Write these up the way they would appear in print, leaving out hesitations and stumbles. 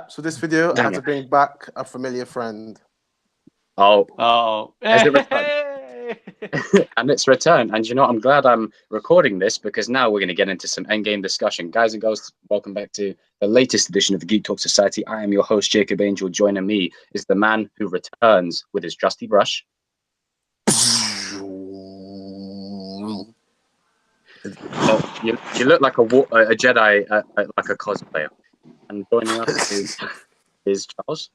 Chaps, for this video, I had to bring back a familiar friend. Oh. Hey! And it's returned. And you know what? I'm glad I'm recording this because now we're going to get into some endgame discussion. Guys and girls, welcome back to the latest edition of the Geek Talk Society. I am your host, Jacob Angel. Joining me is the man who returns with his trusty brush. You look like a Jedi, like a cosplayer. And joining us is Charles.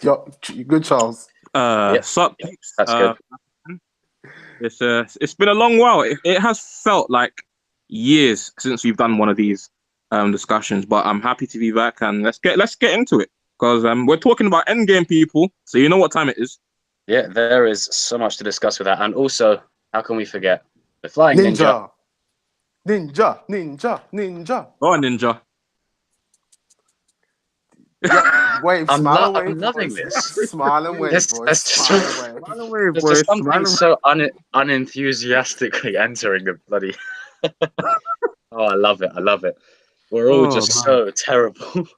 Yo, you good, Charles? Sup? Yep, that's good. It's been a long while. It has felt like years since we've done one of these discussions, but I'm happy to be back, and let's get into it because we're talking about Endgame, people. So you know what time it is. Yeah, there is so much to discuss with that, and also, how can we forget the flying ninja? Ninja. Go on, ninja. Yeah, wave, smile, wave. I'm loving boys. this. Smile and wave, boys. Smile and wave. There's just something so unenthusiastically entering the bloody. Oh, I love it. We're all just so terrible.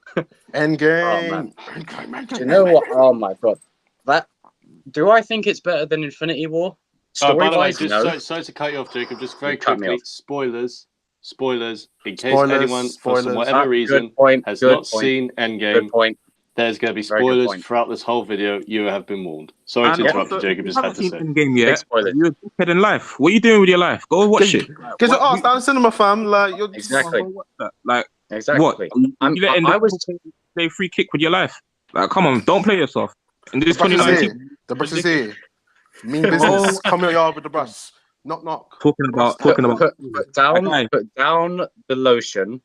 Endgame. Do you know what? Oh my god, do I think it's better than Infinity War? By the way, sorry to cut you off, Jacob. Just very quickly, spoilers. In case anyone, for whatever reason, has not seen Endgame, there's going to be spoilers throughout this whole video. You have been warned. Sorry to interrupt you, Jacob. Just had to say. Endgame yet? You're a kid in life. What are you doing with your life? Go watch it. Get your ass down the cinema, fam. Like you're exactly. Exactly. What? You letting play free kick with your life? Like, come on, don't play yourself. In this 2019, the brush is here. Mean business. Come here, y'all, with the brush. Knock. Put down the lotion,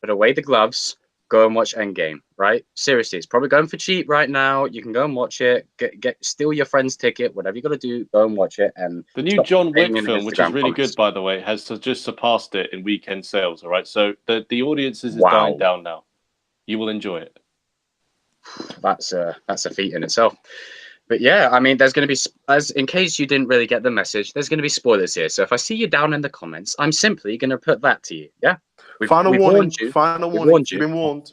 put away the gloves, go and watch Endgame, right? Seriously, it's probably going for cheap right now. You can go and watch it, steal your friend's ticket, whatever you got to do, go and watch it. And the new John Wick film, which is really good, by the way, has just surpassed it in weekend sales. All right, so the audience is dying down now. You will enjoy it. That's a feat in itself. But yeah, I mean, there's going to be, in case you didn't really get the message, there's going to be spoilers here. So if I see you down in the comments, I'm simply going to put that to you. Yeah. Final warning. You've been warned.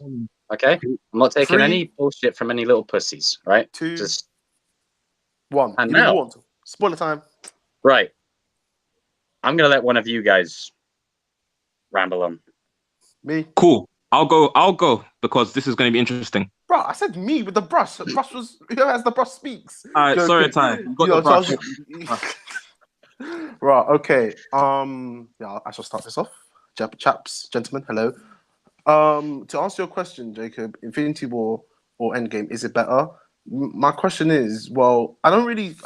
Okay. I'm not taking any bullshit from any little pussies. Right. 2, Just 1. And now, warned. Spoiler time. Right. I'm going to let one of you guys ramble on. Me. Cool. I'll go because this is going to be interesting. Bro, I said me with the brush. The brush was whoever has the brush speaks. All right, sorry, Ty. You got the brush. Right, okay. Yeah, I shall start this off. Chaps, gentlemen, hello. To answer your question, Jacob, Infinity War or Endgame, is it better? My question is, well, I can't really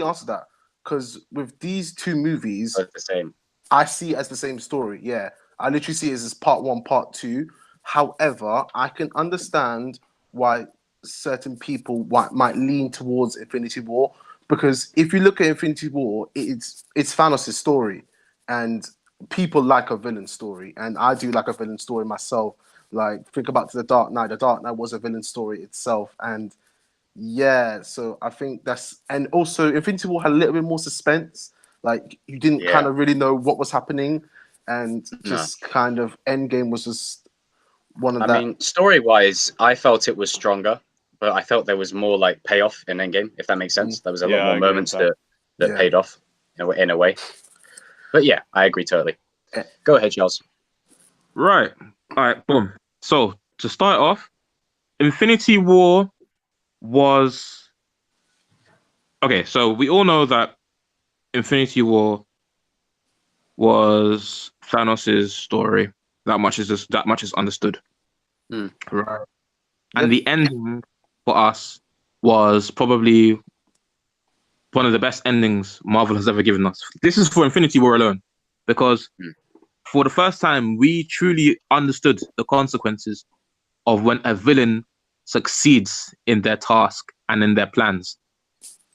answer that because with these two movies, it's the same. I see it as the same story. Yeah, I literally see it as part 1, part 2. However, I can understand why certain people might lean towards Infinity War, because if you look at Infinity War, it's Thanos' story, and people like a villain story, and I do like a villain story myself. Like, think about The Dark Knight. The Dark Knight was a villain story itself, and yeah, so I think and also Infinity War had a little bit more suspense. Like, you didn't kind of really know what was happening, and just kind of Endgame was just one of I mean, story-wise, I felt it was stronger, but I felt there was more like payoff in Endgame, if that makes sense. There was a lot more moments that paid off in a way. But yeah, I agree totally. Go ahead, Charles. Right. All right, boom. So, to start off, Infinity War was... Okay, so we all know that Infinity War was Thanos' story. That much is understood. Right. And the ending for us was probably one of the best endings Marvel has ever given us. This is for Infinity War alone, because for the first time, we truly understood the consequences of when a villain succeeds in their task and in their plans,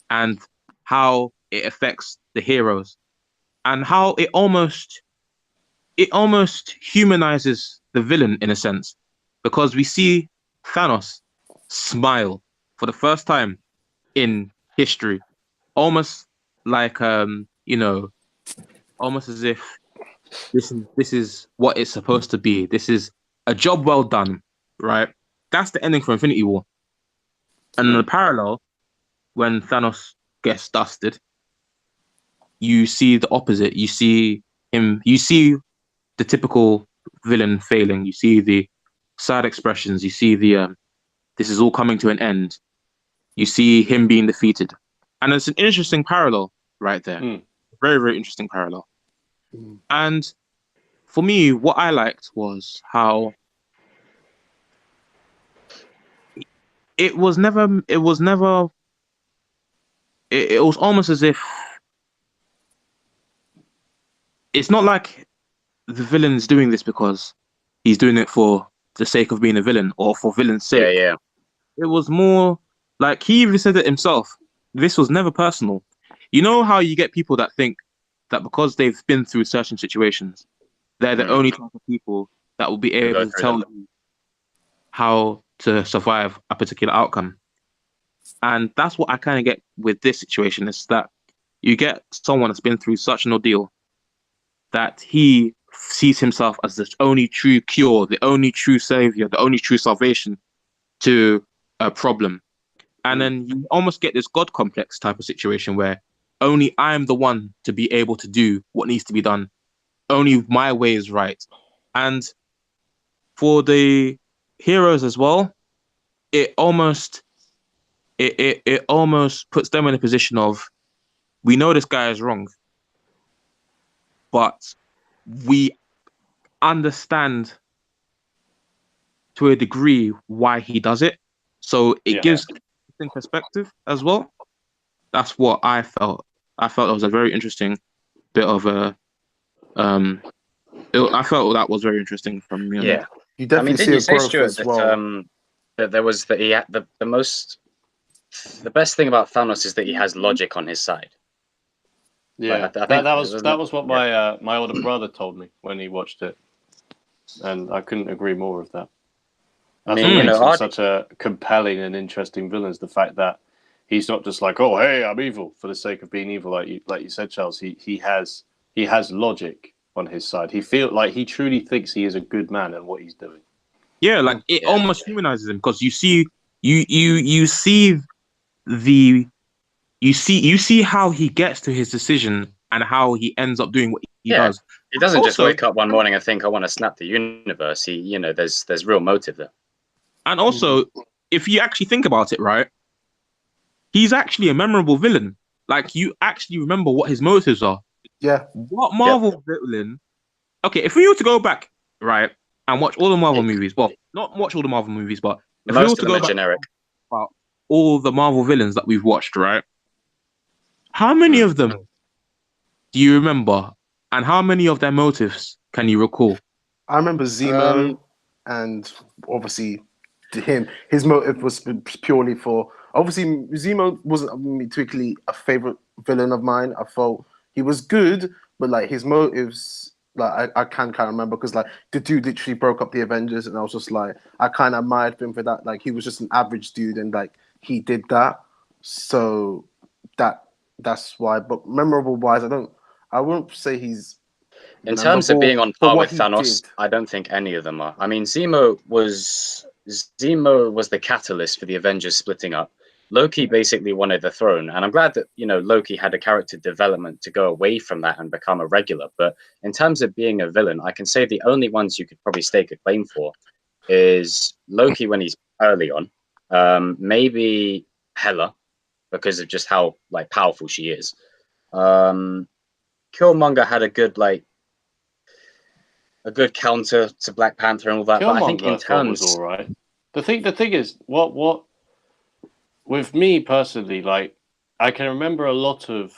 and how it affects the heroes, and how it almost humanizes the villain in a sense, because we see Thanos smile for the first time in history, almost like almost as if This is what it's supposed to be. This is a job well done, right? That's the ending for Infinity War. And in the parallel, when Thanos gets dusted, you see the opposite. You see him. You see the typical villain failing. You see the sad expressions. You see the this is all coming to an end. You see him being defeated, and it's an interesting parallel right there. Very, very interesting parallel. And for me, what I liked was how it was almost as if it's not like the villain's doing this because he's doing it for the sake of being a villain or for villain's sake. Yeah. It was more like he even said it himself. This was never personal. You know how you get people that think that because they've been through certain situations, they're the only type of people that will be able to tell you how to survive a particular outcome. And that's what I kind of get with this situation, is that you get someone that's been through such an ordeal that he sees himself as the only true cure, the only true savior, the only true salvation to a problem. And then you almost get this God complex type of situation where only I'm the one to be able to do what needs to be done. Only my way is right. And for the heroes as well, it almost puts them in a position of, we know this guy is wrong, but we understand to a degree why he does it. So it gives interesting perspective as well. That's what I felt. I felt it was a very interesting bit of a. I felt that was very interesting from me. Yeah, you definitely didn't you say, growth Stuart, as well. That there was the best thing about Thanos is that he has logic on his side. Yeah, I think that was what my older brother told me when he watched it, and I couldn't agree more with that. That's what makes him such a compelling and interesting villain, is the fact that he's not just like, oh, hey, I'm evil for the sake of being evil, like you said, Charles. He has logic on his side. He truly thinks he is a good man in what he's doing. Yeah, like it almost humanizes him, because you see how he gets to his decision and how he ends up doing what he does. He doesn't just wake up one morning and think, I want to snap the universe. There's real motive there. And also, if you actually think about it, right, he's actually a memorable villain. Like, you actually remember what his motives are. Yeah. What Marvel villain? Okay, if we were to go back, right, and watch all the Marvel movies, well, not watch all the Marvel movies, but if we were to go back generic about all the Marvel villains that we've watched, right, how many of them do you remember, and how many of their motives can you recall? I remember Zemo, and obviously his motive was purely for, obviously Zemo wasn't particularly a favorite villain of mine. I felt he was good, but like his motives, like I can kind of remember, because like the dude literally broke up the Avengers, and I was just like, I kind of admired him for that. Like, he was just an average dude, and like he did that, so that's why. But memorable wise, I wouldn't say he's in terms of being on par with Thanos. I don't think any of them are. I mean, Zemo was the catalyst for the Avengers splitting up. Loki basically wanted the throne, and I'm glad that Loki had a character development to go away from that and become a regular. But in terms of being a villain, I can say the only ones you could probably stake a claim for is Loki when he's early on, maybe Hela, because of just how like powerful she is. Killmonger had a good counter to Black Panther and all that. Killmonger, but I think in terms, was all right. The thing is, what with me personally, like, I can remember a lot of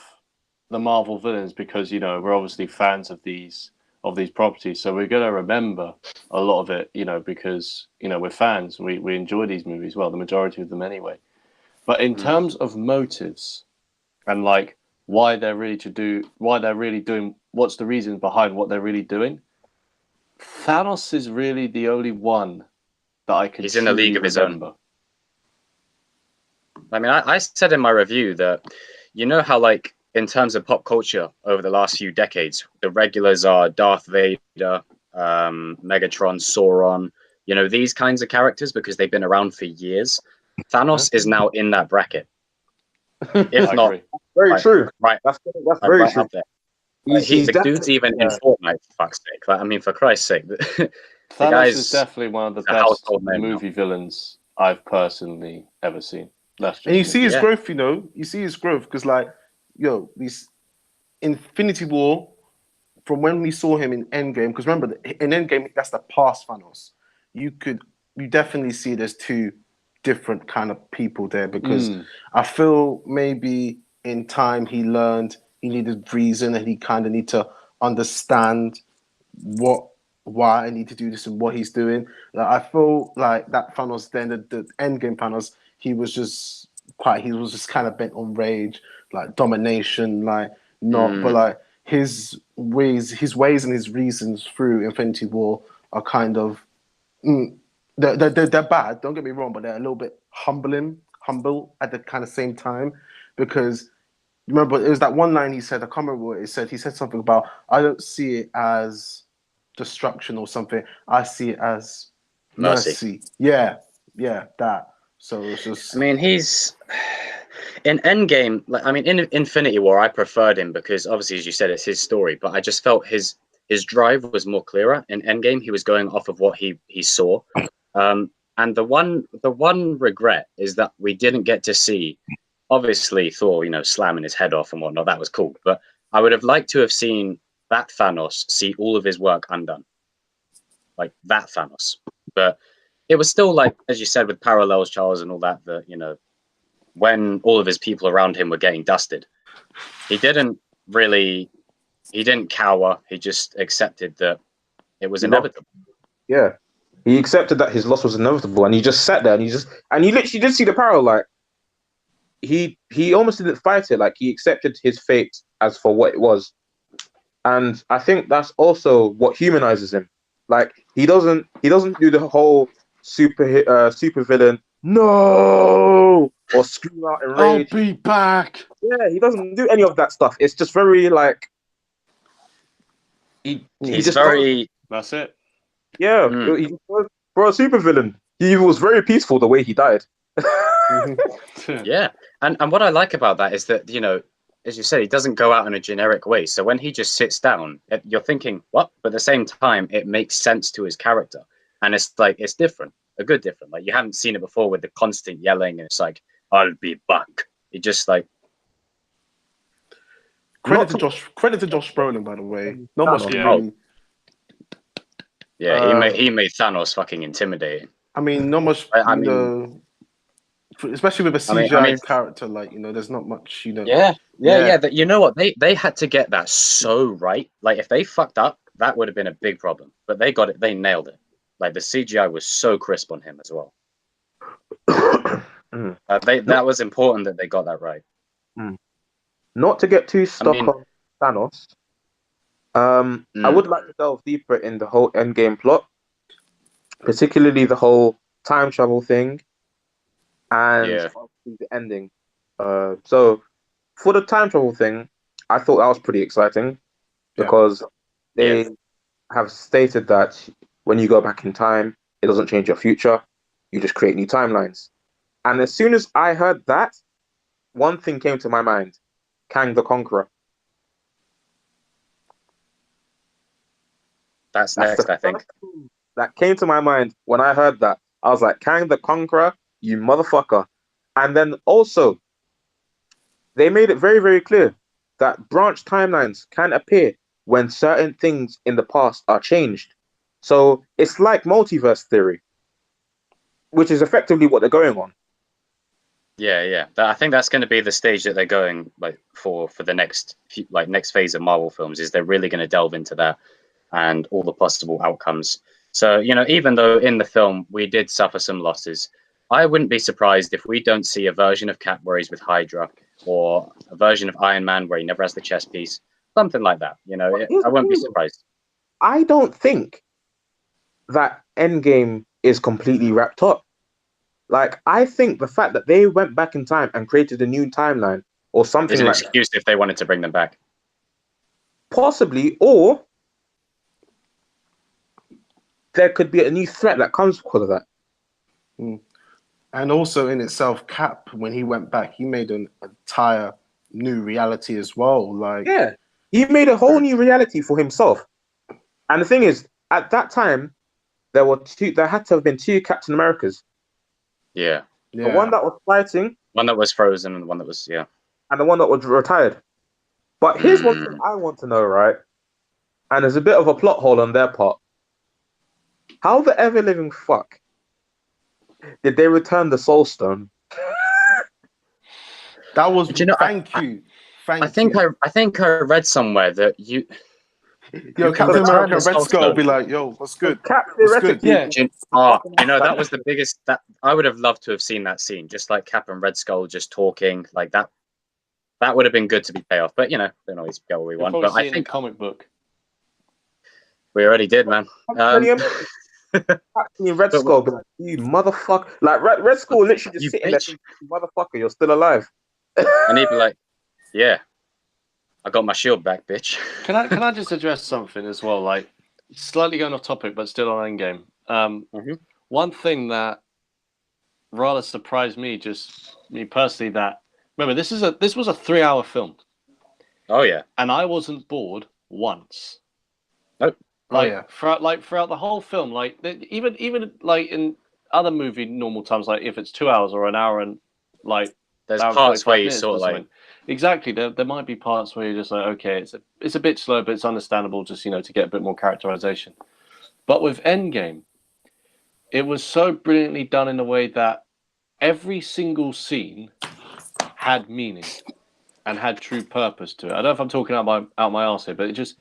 the Marvel villains because we're obviously fans of these properties, so we're gonna remember a lot of it, because we're fans. We enjoy these movies, well, the majority of them anyway. But in terms of motives and like why they're really doing, what's the reason behind what they're really doing, Thanos is really the only one that I can. He's in a league of his own. I mean, I said in my review that how like in terms of pop culture over the last few decades, the regulars are Darth Vader, Megatron, Sauron, you know, these kinds of characters because they've been around for years. Thanos is now in that bracket. If not, very true. Right, that's very right true. up there. The dude's even in Fortnite, for fuck's sake. Like, I mean, for Christ's sake. Thanos is definitely one of the best movie villains I've personally ever seen. And you see his growth, you know. You see his growth because, like, these Infinity War, from when we saw him in Endgame, because remember, in Endgame, that's the past Thanos. You definitely see there's two different kind of people there because I feel maybe in time he learned he needed reason and he kind of need to understand why I need to do this and what he's doing. Like, I feel like that Thanos then, the Endgame Thanos, he was just kind of bent on rage, like domination, like but like his ways and his reasons through Infinity War are kind of they're bad. Don't get me wrong, but they're a little bit humble at the kind of same time because remember it was that one line he said. I can't remember what he said. He said something about I don't see it as destruction or something. I see it as mercy. Yeah, that. So it's just. I mean, he's in Endgame. Like, I mean, in Infinity War, I preferred him because obviously, as you said, it's his story. But I just felt his drive was more clearer. In Endgame, he was going off of what he saw. And the one regret is that we didn't get to see, obviously, Thor, you know, slamming his head off and whatnot. That was cool. But I would have liked to have seen that Thanos see all of his work undone, like that Thanos. But it was still like, as you said, with parallels, Charles, and all that. That, you know, when all of his people around him were getting dusted, he didn't cower. He just accepted that it was inevitable. Yeah, he accepted that his loss was inevitable, and he just sat there and he literally did see the parallel. Like he almost didn't fight it. Like he accepted his fate as for what it was. And I think that's also what humanizes him. Like he doesn't do the whole super villain no or scream out in rage. I'll be back. Yeah, he doesn't do any of that stuff. It's just very like he's just very. That's it. Yeah, for a super villain, he was very peaceful the way he died. Yeah, and what I like about that is that, you know, as you said, he doesn't go out in a generic way. So when he just sits down, you're thinking, what? But at the same time, it makes sense to his character. And it's like, it's different, a good different. Like, you haven't seen it before with the constant yelling. And it's like, I'll be back. It just like. Credit to Josh Brolin, by the way. Not much. Yeah, he made Thanos fucking intimidating. I mean, not much, especially with a CGI character, like, you know, there's not much, you know. Yeah. You know what? They had to get that so right. Like, if they fucked up, that would have been a big problem. But they got it. They nailed it. Like, the CGI was so crisp on him as well. That was important that they got that right. Not to get too stuck on Thanos. I would like to delve deeper in the whole Endgame plot, particularly the whole time travel thing and the ending. So for the time travel thing, I thought that was pretty exciting because they have stated that when you go back in time, it doesn't change your future. You just create new timelines. And as soon as I heard that, one thing came to my mind: Kang the Conqueror. That's next, I think. That came to my mind when I heard that. I was like, Kang the Conqueror, you motherfucker. And then also, they made it very, very clear that branch timelines can appear when certain things in the past are changed. So it's like multiverse theory, which is effectively what they're going on. Yeah. I think that's going to be the stage that they're going like for the next phase of Marvel films. Is they're really going to delve into that and all the possible outcomes. So, you know, even though in the film we did suffer some losses, I wouldn't be surprised if we don't see a version of Cap where he's with Hydra, or a version of Iron Man where he never has the chest piece, something like that. You know, I wouldn't be surprised. I don't think that Endgame is completely wrapped up. Like, I think the fact that they went back in time and created a new timeline or something There's an like excuse if they wanted to bring them back. possibly, or there could be a new threat that comes because of that. And also in itself, Cap, when he went back, he made an entire new reality as well. Like, yeah, he made a whole new reality for himself. And the thing is, at that time, there had to have been two Captain Americas. Yeah. The one that was fighting, one that was frozen, and the one that was and the one that was retired. But here's one thing I want to know, right? And there's a bit of a plot hole on their part. How the ever living fuck did they return the Soul Stone? That was Thank you. I think I read somewhere that you Captain America Red Skull will be like, yo, what's good? What's good? Yeah. That was the biggest. That I would have loved to have seen that scene, just like Cap and Red Skull just talking like that. That would have been good to be payoff, but don't always go where we want. But I think comic book. We already did, man. Red Skull, like, you motherfucker! Like Red Skull, literally just sitting there, you motherfucker, you're still alive. And he'd be like, "Yeah, I got my shield back, bitch." Can I just address something as well? Like, slightly going off topic, but still on Endgame. One thing that rather surprised me, just me personally, that remember this was a 3-hour film. Oh yeah, and I wasn't bored once. Nope. Throughout the whole film, like even like in other movie normal times, like if it's 2 hours or an hour and like there's parts where you sort of like exactly there might be parts where you're just like, okay, it's a bit slow, but it's understandable just to get a bit more characterization. But with Endgame, it was so brilliantly done in a way that every single scene had meaning and had true purpose to it. I don't know if I'm talking out my arse here, but it just,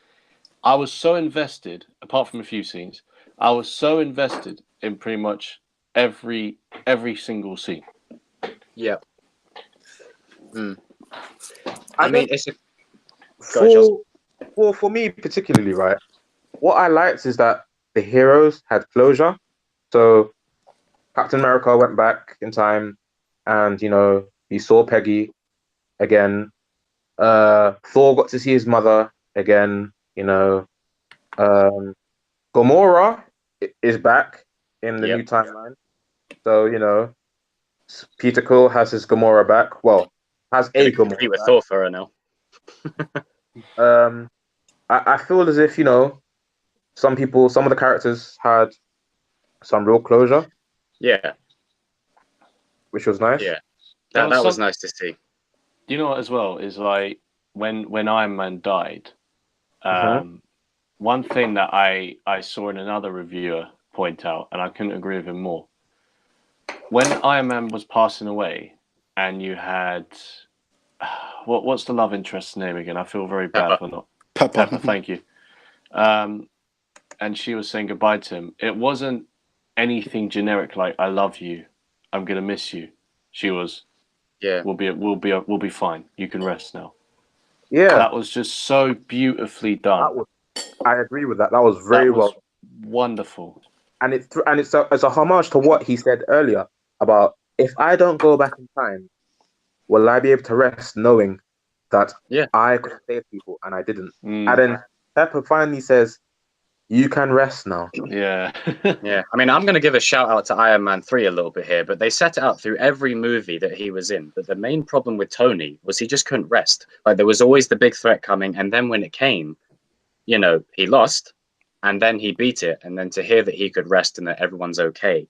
I was so invested, apart from a few scenes, I was so invested in pretty much every single scene. Yeah. I mean, it's for me particularly, right? What I liked is that the heroes had closure. So Captain America went back in time, and he saw Peggy again. Thor got to see his mother again. Gamora is back in the new timeline. So Peter Quill has his Gamora back. Well, has a Gamora. Compete with Thor for her now. I feel as if some of the characters had some real closure. Yeah, which was nice. Yeah, that was nice to see. You know what, as well, is like when Iron Man died. One thing that I saw in another reviewer point out, and I couldn't agree with him more. When Iron Man was passing away, and you had what's the love interest's name again? I feel very bad for not Pepper. Thank you. And she was saying goodbye to him. It wasn't anything generic like "I love you, I'm gonna miss you." She was, we'll be fine. You can rest now. Yeah, that was just so beautifully done. I agree with that. That was very well, wonderful. And it's a homage to what he said earlier about, if I don't go back in time, will I be able to rest knowing that I could save people and I didn't? And then Pepper finally says, "You can rest now." Yeah. Yeah. I mean, I'm going to give a shout out to Iron Man 3 a little bit here, but they set it out through every movie that he was in. But the main problem with Tony was he just couldn't rest. Like, there was always the big threat coming, and then when it came, he lost, and then he beat it, and then to hear that he could rest and that everyone's okay,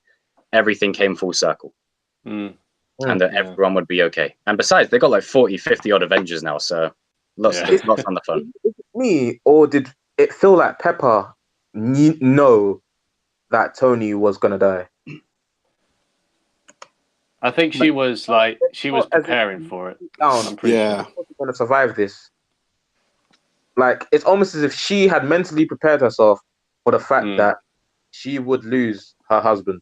everything came full circle. And that everyone would be okay. And besides, they got like 40, 50 odd Avengers now, so lots on the phone. Is it me, or did it feel like Pepper know that Tony was gonna die? I think she was preparing for it. I'm pretty sure she wasn't gonna survive this. Like, it's almost as if she had mentally prepared herself for the fact that she would lose her husband.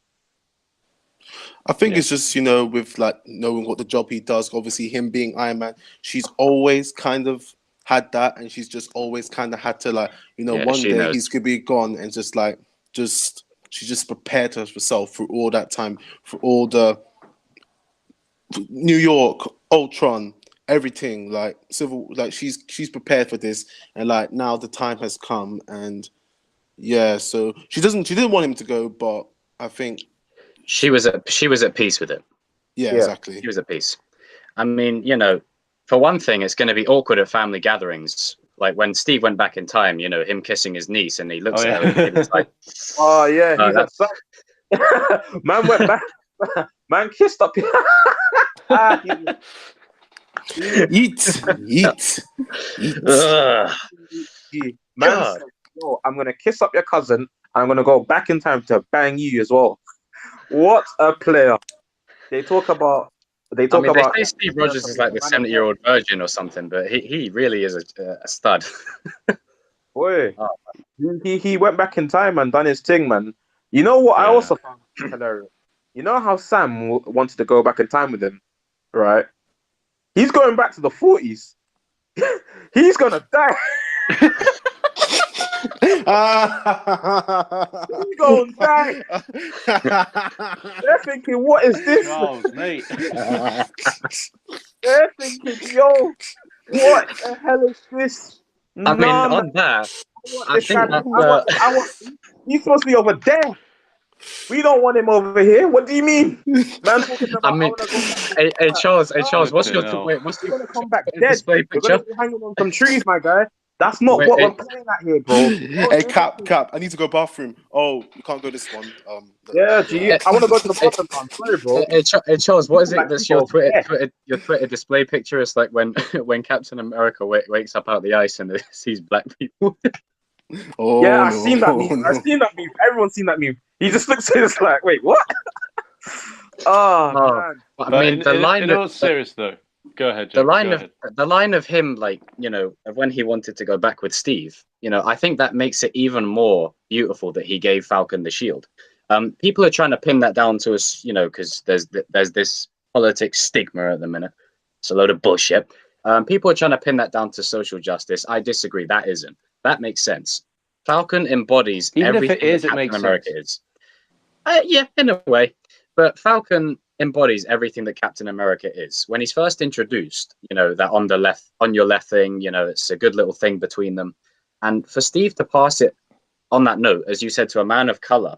I think it's just, with like knowing what the job he does, obviously him being Iron Man, she's always kind of had that, and she's just always kind of had to one day he's gonna be gone, and she just prepared herself through all that time, for all the New York, Ultron, everything, like civil, like she's prepared for this, and like now the time has come, and yeah, so she didn't want him to go, but I think she was at peace with it. Yeah, exactly. She was at peace. I mean, you know, for one thing, it's going to be awkward at family gatherings. Like when Steve went back in time, you know, him kissing his niece, and he looks at her and he's like, "Oh yeah, he's upset." Man went back. Man kissed up. Eat. Man said, "Yo, I'm gonna kiss up your cousin. And I'm gonna go back in time to bang you as well." What a player! They talk about. They say Steve Rogers is like the 70-year-old virgin or something, but he really is a stud. Boy, he went back in time and done his thing, man. You know what I also found hilarious? You know how Sam wanted to go back in time with him, right? He's going back to the 40s. He's gonna die. He's gonna die. They're thinking, what is this? Oh, mate. They're thinking, yo, what the hell is this? I mean, on that, I think he's supposed to be over there. We don't want him over here. What do you mean? Man, I mean, hey Charles, what's your come back display picture? We're gonna be hanging on some trees, my guy. That's not what we're playing at here, bro. Hey, Cap, I need to go bathroom. Oh, you can't go this one. Yeah, I want to go to the bottom. I'm sorry, bro. Hey, Charles, what is it that's your Twitter display picture? Is like when Captain America wakes up out of the ice and sees black people. Oh, yeah, I've seen that meme. I've seen that meme. Everyone's seen that meme. He just looks at us like, wait, what? Man. I mean, the line. In all serious though. Go ahead, Jake. The line of him, like, you know, of when he wanted to go back with Steve, you know, I think that makes it even more beautiful that he gave Falcon the shield. People are trying to pin that down to us, you know, because there's this politics stigma at the minute. It's a load of bullshit. People are trying to pin that down to social justice. I disagree. That isn't. That makes sense. Falcon embodies everything that Captain America is. Yeah, in a way. But Falcon embodies everything that Captain America is. When he's first introduced, you know, that on your left thing, you know, it's a good little thing between them. And for Steve to pass it on that note, as you said, to a man of color,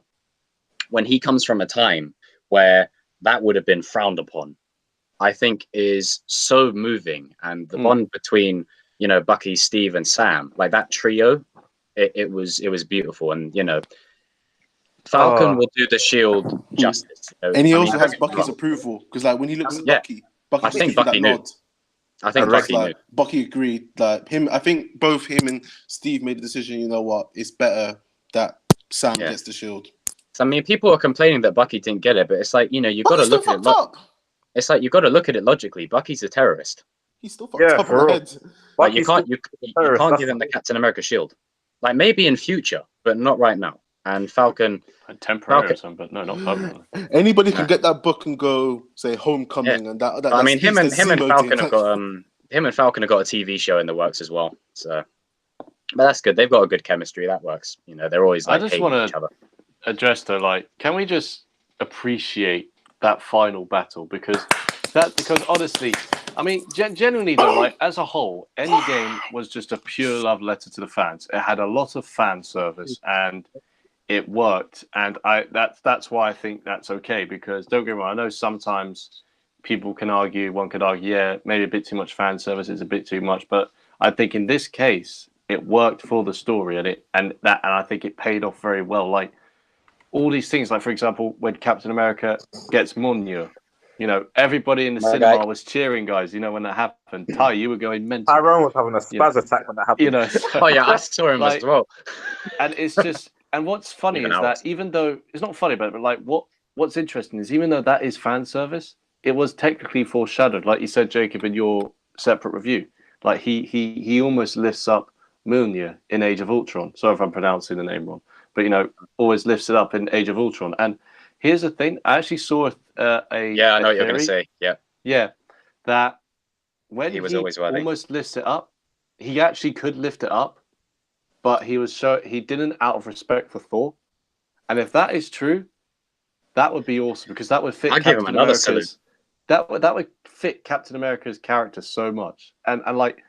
when he comes from a time where that would have been frowned upon, I think is so moving. And the bond between, you know, Bucky, Steve, and Sam, like that trio, it was beautiful. And, you know, Falcon will do the shield justice. You know? And he also has Bucky's approval, because like when he looks at Bucky, I think Bucky knew. I think Bucky knew. Bucky agreed. Like him, I think both him and Steve made the decision. You know what? It's better that Sam gets the shield. So, I mean, people are complaining that Bucky didn't get it, but it's like, you know, you've got to look at it. It's like you've got to look at it logically. Bucky's a terrorist. He's still fucked up on the head. Like, you can't give him the Captain America shield. Like maybe in future, but not right now. And Falcon, temporary or something, but no, not permanently. Anybody can get that book and go say Homecoming, and that. I mean, him and Falcon have got a TV show in the works as well. So, but that's good. They've got a good chemistry. That works. You know, they're always like hating each other. Address though, like, can we just appreciate that final battle? Because honestly, I mean, genuinely though, like as a whole, Endgame was just a pure love letter to the fans. It had a lot of fan service and it worked, and that's why I think that's okay. Because don't get me wrong, I know sometimes people can argue, one could argue, yeah, maybe a bit too much fan service is a bit too much, but I think in this case it worked for the story, and I think it paid off very well. Like all these things, like for example, when Captain America gets Mjolnir, you know, everybody in the cinema was cheering, guys. You know, when that happened, Ty, you were going mental. Tye'ronn was having a spaz attack when that happened. You know, oh yeah, I saw him as well. And it's just. And what's funny is that even though it's not funny, but like what's interesting is even though that is fan service, it was technically foreshadowed, like you said, Jacob, in your separate review. Like he almost lifts up Mjolnir in Age of Ultron. Sorry if I'm pronouncing the name wrong, but you know, always lifts it up in Age of Ultron. And here's the thing: I actually saw I know what you're going to say. Yeah, that when he was always worthy. Almost lifts it up, he actually could lift it up. But he didn't out of respect for Thor. And if that is true, that would be awesome because that would fit I'd give him another salute. That would fit Captain America's character so much. And like,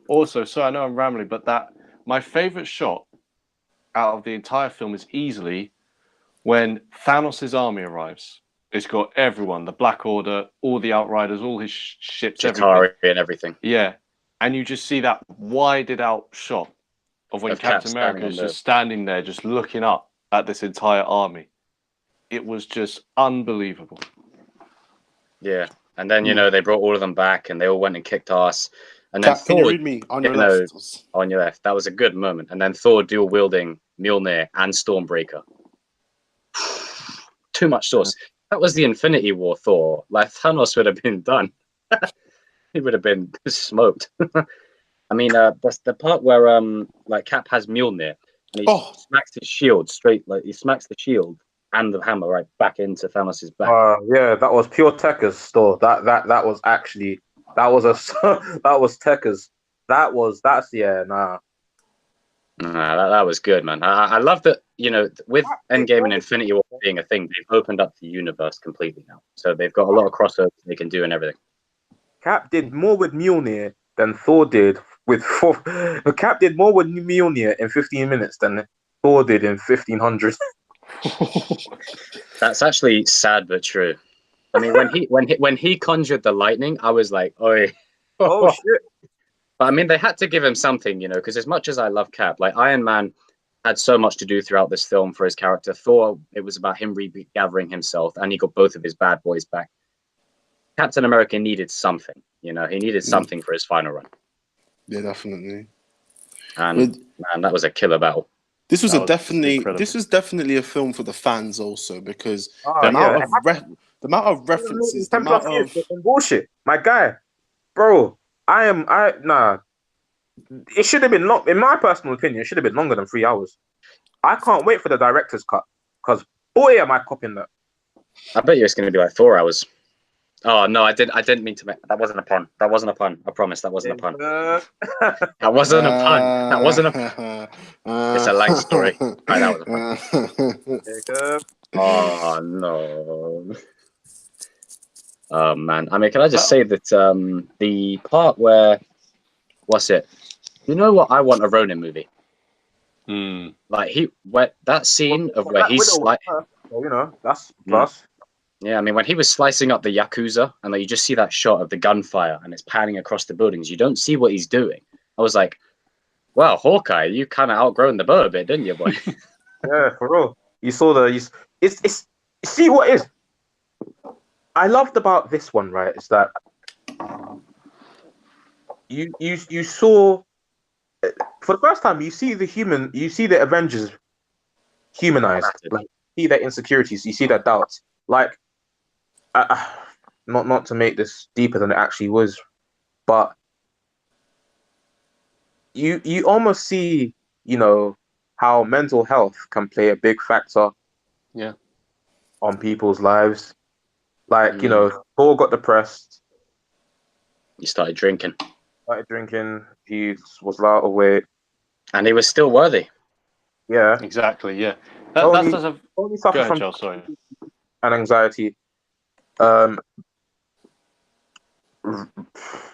also, so I know I'm rambling, but that my favorite shot out of the entire film is easily when Thanos' army arrives. It's got everyone, the Black Order, all the Outriders, all his ships, Chitauri and everything. Yeah. And you just see that wided out shot of when Captain America is just standing there, just looking up at this entire army. It was just unbelievable. Yeah. And then, they brought all of them back and they all went and kicked ass. And then Thor, can you read me on your left? On your left. That was a good moment. And then Thor dual wielding Mjolnir and Stormbreaker. Too much sauce. That was the Infinity War Thor. Like, Thanos would have been done. He would have been smoked. I mean, that's the part where like Cap has Mjolnir and he smacks his shield straight, like he smacks the shield and the hammer right back into Thanos' back. Yeah, that was pure Tekka's store. That was actually that was Tekka's. That was that was good, man. I love that, with Endgame and Infinity War being a thing, they've opened up the universe completely now. So they've got a lot of crossovers they can do and everything. Cap did more with Mjolnir than Thor did with Thor. Cap did more with Mjolnir in 15 minutes than Thor did in 1500. That's actually sad but true. I mean, when he conjured the lightning, I was like, "Oi!" Oh shit! But I mean, they had to give him something, because as much as I love Cap, like Iron Man had so much to do throughout this film for his character. Thor, it was about him regathering himself, and he got both of his bad boys back. Captain America needed something, he needed something for his final run. Yeah, definitely. And man, that was a killer battle. This was definitely a film for the fans also, because the amount of references, the amount of bullshit. My guy, bro, it should have been long. In my personal opinion, it should have been longer than 3 hours. I can't wait for the director's cut, because boy, am I copying that. I bet you it's going to be like 4 hours. Oh no, I didn't mean to make that. Wasn't a pun. That wasn't a pun. I promise that wasn't a pun. That wasn't a pun. That wasn't a pun. It's a light story. Right, that was a pun. Oh no. Oh man. I mean, can I just say that the part where what's it? You know what? I want a Ronin movie. Like that scene of where he's like, that's plus. Yeah, I mean, when he was slicing up the Yakuza, and you just see that shot of the gunfire, and it's panning across the buildings, you don't see what he's doing. I was like, well, Hawkeye, you kind of outgrown the bow a bit, didn't you, boy? Yeah, for real. You saw see what is I loved about this one, right, is that you saw, for the first time, you see the Avengers humanized. Like, you see their insecurities, you see their doubts. Like, not to make this deeper than it actually was, but you almost see, how mental health can play a big factor, on people's lives. Like, Thor got depressed. He started drinking. He was out of weight, and he was still worthy. Yeah, exactly. Yeah, only suffer from Joel, sorry. And anxiety.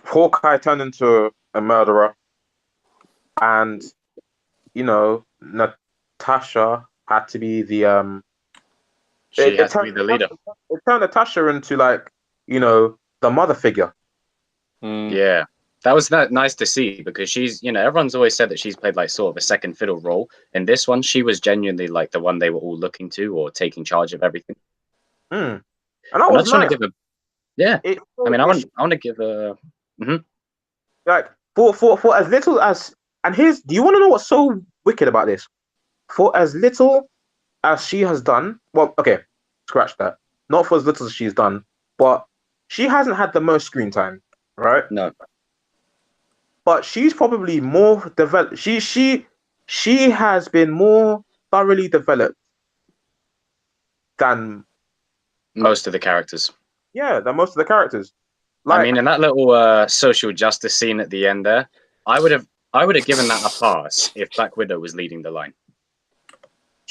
Hawkeye turned into a murderer, and Natasha had to be the She had to be the leader. It turned Natasha into, like, the mother figure. Yeah, that was nice to see, because she's, everyone's always said that she's played like sort of a second fiddle role. In this one, she was genuinely like the one they were all looking to, or taking charge of everything. And I just want to give I want to give a like for as little as, and do you want to know what's so wicked about this? For as little as she has done, well, okay, scratch that. Not for as little as she's done, but she hasn't had the most screen time, right? No. But she's probably more developed. She has been more thoroughly developed than most of the characters. Yeah, than most of the characters. Like, I mean, in that little social justice scene at the end there, I would have given that a pass if Black Widow was leading the line.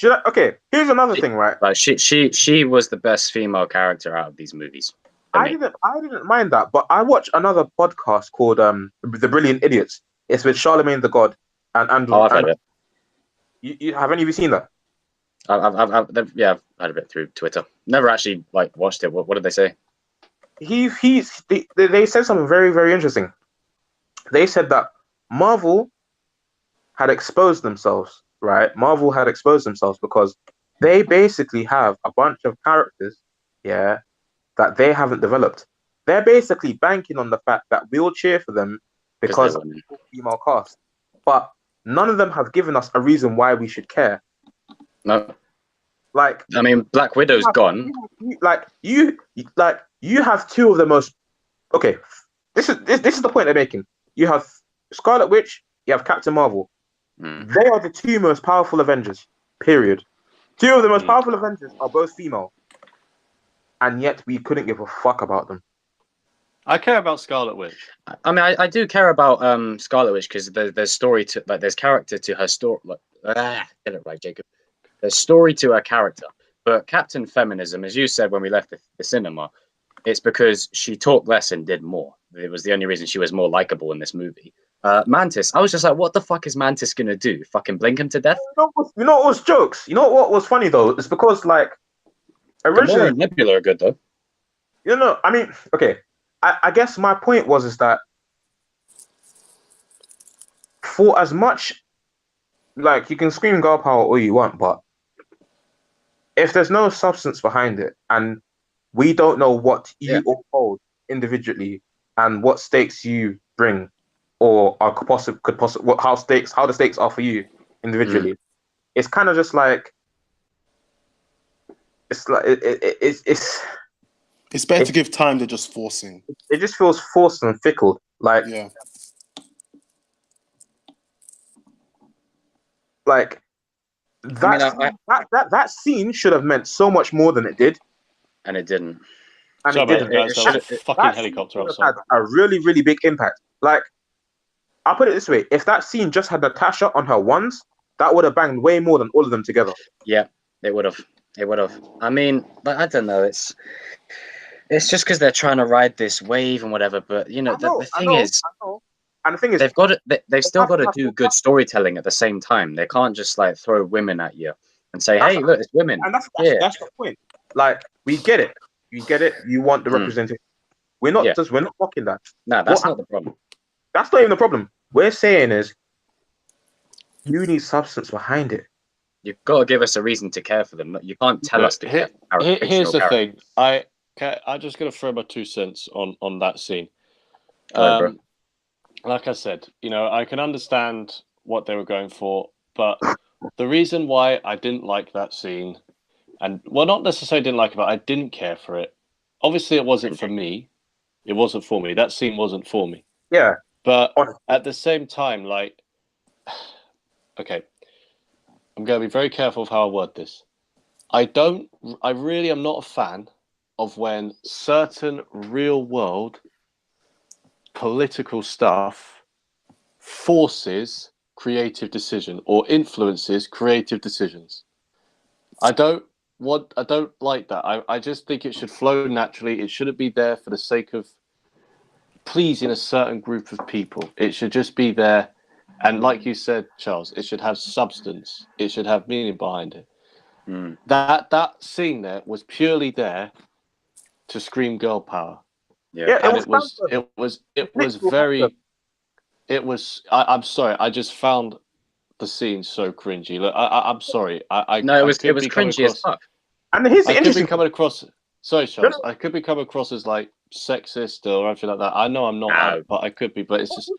Okay, here's another thing, right? Like she was the best female character out of these movies. I didn't mind that, but I watched another podcast called The Brilliant Idiots. It's with Charlemagne the God and Andrew. Oh, I've heard it. You have any of you seen that? I've heard of it through Twitter. Never actually watched it. What did they say? They said something very, very interesting. They said that Marvel had exposed themselves, right? Marvel had exposed themselves because they basically have a bunch of characters, that they haven't developed. They're basically banking on the fact that we'll cheer for them because of the female cast. But none of them have given us a reason why we should care. No. Like, I mean, Black Widow's gone. You have two of the most. Okay, this is the point they're making. You have Scarlet Witch. You have Captain Marvel. They are the two most powerful Avengers. Period. Two of the most powerful Avengers are both female, and yet we couldn't give a fuck about them. I care about Scarlet Witch. I mean, I do care about Scarlet Witch because there's story to there's character to her story. Get it right, Jacob. There's story to her character. But Captain Feminism, as you said when we left the cinema, it's because she talked less and did more. It was the only reason she was more likable in this movie. Mantis, I was just like, what the fuck is Mantis gonna do? Fucking blink him to death? You know what was jokes? You know what was funny though? It's because originally Nebula are good though. I mean, okay. I guess my point is that for as much you can scream girl power all you want, but if there's no substance behind it and we don't know what you all hold individually and what stakes you bring or could possibly how the stakes are for you individually, it's kind of just like it's better to give time than just forcing. It just feels forced and fickle. That scene should have meant so much more than it did, and it didn't. And it didn't. Fucking helicopter had a really, really big impact. I'll put it this way: if that scene just had Natasha on her ones, that would have banged way more than all of them together. Yeah, it would have. It would have. I mean, but I don't know. It's just because they're trying to ride this wave and whatever. But the thing is, and the thing is, they've still got to do good storytelling at the same time. They can't just throw women at you and say, "Hey, look, it's women." And that's the point. We get it. You get it. You want the representation. We're not mocking that. No, that's not the problem. That's not even the problem. We're saying is you need substance behind it. You've got to give us a reason to care for them. You can't tell us to care. Here's the thing. I'm just going to throw my 2 cents on that scene. Like I said, I can understand what they were going for, but the reason why I didn't like that scene, and not necessarily didn't like it, but I didn't care for it. Obviously, it wasn't for me. It wasn't for me. That scene wasn't for me. Yeah. But at the same time, okay, I'm going to be very careful of how I word this. I really am not a fan of when certain real world political stuff forces creative decision or influences creative decisions. I don't like that. I just think it should flow naturally. It shouldn't be there for the sake of pleasing a certain group of people. It should just be there. And like you said, Charles, it should have substance. It should have meaning behind it. That scene there was purely there to scream girl power. Yeah, and I'm sorry, I just found the scene so cringy. Look, I'm sorry. It was cringy as fuck. And here's the interesting coming across. Sorry, Charles. I could be coming across as sexist or anything like that. I know I'm not, but I could be. But it's just,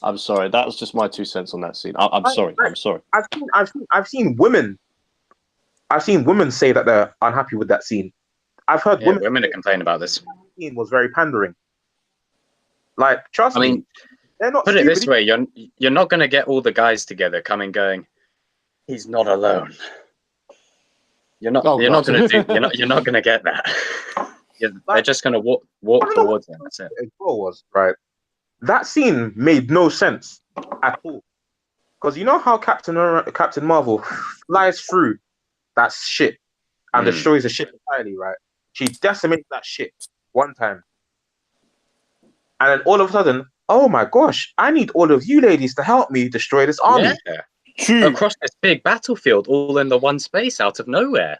I'm sorry. That was just my 2 cents on that scene. I'm sorry. I'm sorry. I've seen women say that they're unhappy with that scene. I've heard women are complaining about this. The scene was very pandering. Trust me. They're not. Put it this way: you're not going to get all the guys together coming going. He's not alone. You're not going to get that. They're just going to walk towards him. That's it. Was right. That scene made no sense at all. Because you know how Captain Marvel flies through that ship and destroys the ship entirely, right? She decimates that ship one time. And then all of a sudden, oh my gosh, I need all of you ladies to help me destroy this army. Yeah. True. Across this big battlefield, all in the one space out of nowhere.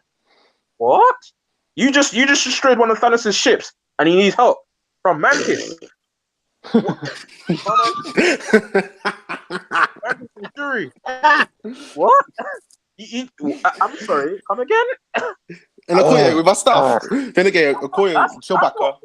What? You just destroyed one of Thanos' ships and he needs help from Mantis. What? I'm sorry, come again? And Okoye with our stuff. Then again, Okoye, show back up.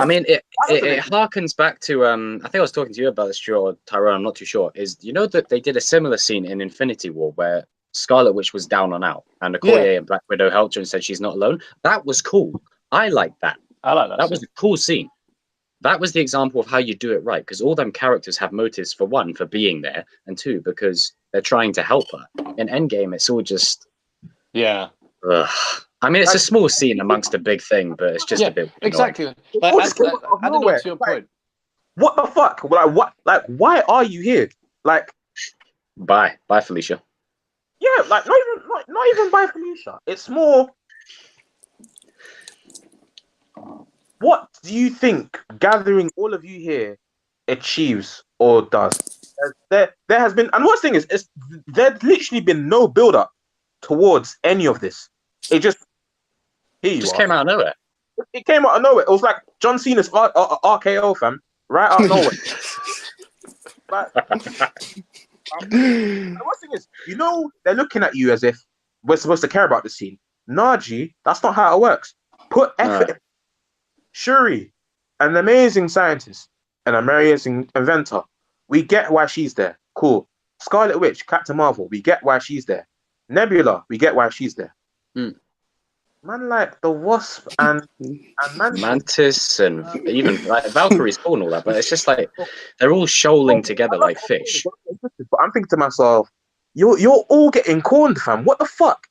I mean, it harkens back to I think I was talking to you about this, Stuart, or Tye'ronn, I'm not too sure. Is you know that they did a similar scene in Infinity War where Scarlet Witch was down and out, and Okoye and Black Widow helped her and said she's not alone. That was cool. I like that. I like that. That was a cool scene. That was the example of how you do it right, because all them characters have motives, for one, for being there, and two, because they're trying to help her. In Endgame, it's all just... Yeah. Ugh. I mean, it's a small scene amongst a big thing, but it's just a bit... Exactly. I don't know your point. What the fuck? Like, why are you here? Like... Bye, Felicia. Yeah, like, not even bye, Felicia. It's more... What do you think gathering all of you here achieves or does? There has been, and what's the thing is, there's literally been no build up towards any of this. It just came out of nowhere. It came out of nowhere. It was like John Cena's RKO, fam, right out of nowhere. And what's the thing is, you know, they're looking at you as if we're supposed to care about the scene. Naji, that's not how it works. Put effort. Shuri, an amazing scientist, an amazing inventor. We get why she's there. Cool. Scarlet Witch, Captain Marvel, we get why she's there. Nebula, we get why she's there. Man, like the Wasp and Mantis and even like Valkyrie's cool and all that, but it's just like they're all shoaling together like fish. But I'm thinking to myself, you're all getting corned, fam. What the fuck?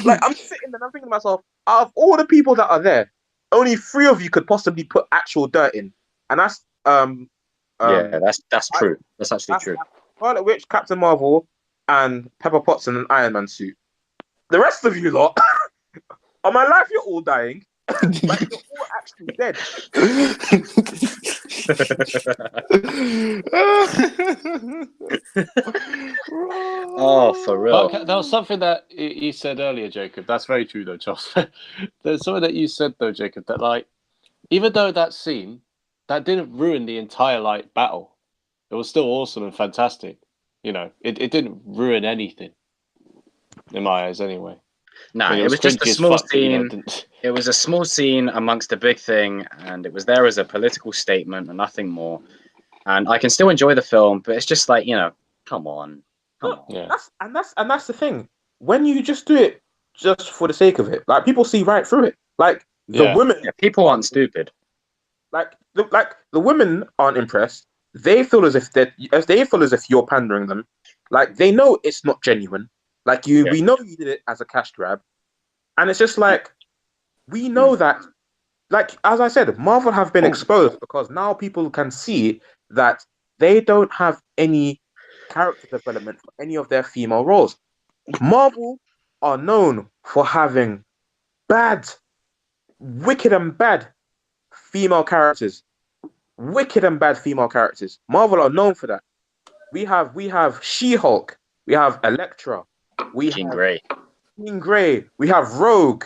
Like, I'm sitting there and I'm thinking to myself, out of all the people that are there, only 3 of you could possibly put actual dirt in, and that's yeah, that's true. That's actually true. Scarlet Witch, Captain Marvel, and Pepper Potts in an Iron Man suit. The rest of you lot, on my life, you're all dying. Like, you're all actually dead. Oh, for real. But there was something that you said earlier, Jacob. That's very true, though, Charles. There's something that you said, though, Jacob, that, like, even though that scene, that didn't ruin the entire, like, battle. It was still awesome and fantastic. You know, it didn't ruin anything. In my eyes, anyway. No, I mean, it was just a small scene. You know, it was a small scene amongst a big thing, and it was there as a political statement and nothing more. And I can still enjoy the film, but it's just like, you know, come on. Yeah. That's the thing. When you just do it just for the sake of it, like, people see right through it. Like, the women, people aren't stupid. Like the women aren't impressed. They feel as if you're pandering them. Like, they know it's not genuine. Like, we know you did it as a cash grab, and it's just like, we know that. Like, as I said, Marvel have been exposed because now people can see that they don't have any character development for any of their female roles. Marvel are known for having wicked and bad female characters. Wicked and bad female characters. Marvel are known for that. We have She-Hulk. We have Elektra. We have Jean Grey. We have Rogue.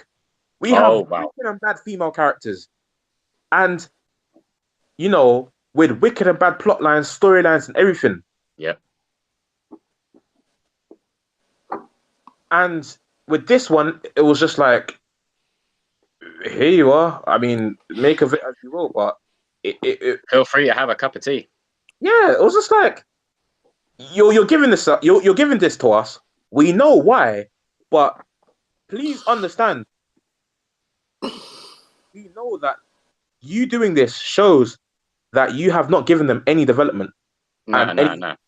We have wicked and bad female characters. And, you know, with wicked and bad plot lines, storylines, and everything. Yep. And with this one, it was just like, here you are. I mean, make of it as you will, but feel free to have a cup of tea. Yeah, it was just like, you're giving this up. You're giving this to us. We know why, but please understand. We know that you doing this shows that you have not given them any development. No.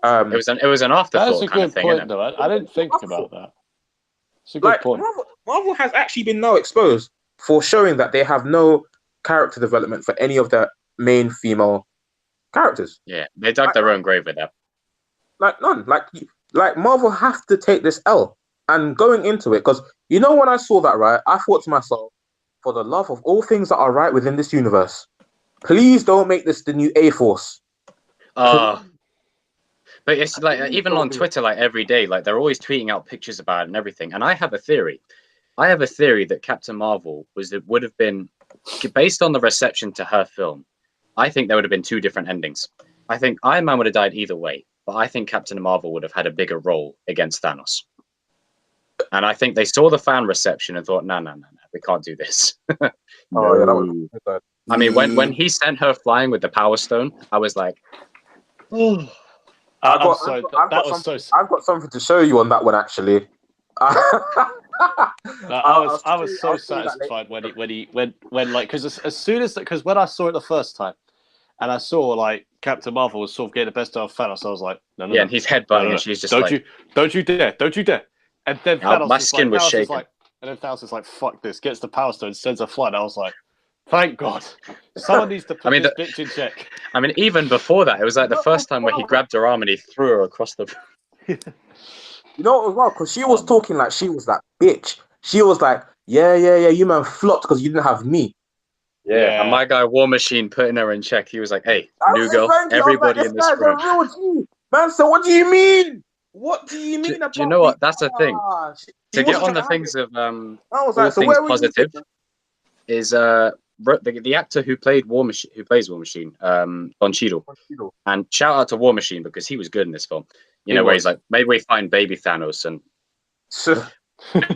It was an afterthought. That's a good point, though. I didn't think about that. It's a good point. Marvel has actually been now exposed for showing that they have no character development for any of their main female characters. Yeah, they dug their own grave with that. Like, none. Like Marvel have to take this L and going into it, because, you know, when I saw that, right, I thought to myself, for the love of all things that are right within this universe, please don't make this the new A-Force. But it's like even on Twitter, like every day, like they're always tweeting out pictures about it and everything. And I have a theory. That Captain Marvel would have been based on the reception to her film. I think there would have been two different endings. I think Iron Man would have died either way, but I think Captain Marvel would have had a bigger role against Thanos. And I think they saw the fan reception and thought, no, we can't do this. That was good. I mean, when he sent her flying with the Power Stone, I was like, oh. I've got something to show you on that one, actually. I was so satisfied when like, because when I saw it the first time, and I saw like Captain Marvel was sort of getting the best out of Thanos, I was like, no, and he's headbutting, and she's just don't you dare. And then Thanos my skin was shaking. And then Thanos is like, fuck this, gets the Power Stone, sends her flying. I was like, thank God. Someone needs to put this bitch in check. I mean, even before that, it was like the first time where he grabbed her arm and he threw her across the... You know, as well, because she was talking like she was that bitch. She was like, yeah, you man flopped because you didn't have me. Yeah, and my guy War Machine putting her in check. He was like, hey, new girl, everybody in this room. Man, so what do you mean? What do you mean? Do you know what? That's the thing. To get on the things of all things positive is the actor who plays War Machine, Don Cheadle. And shout out to War Machine because he was good in this film. Where he's like, maybe we find baby Thanos, and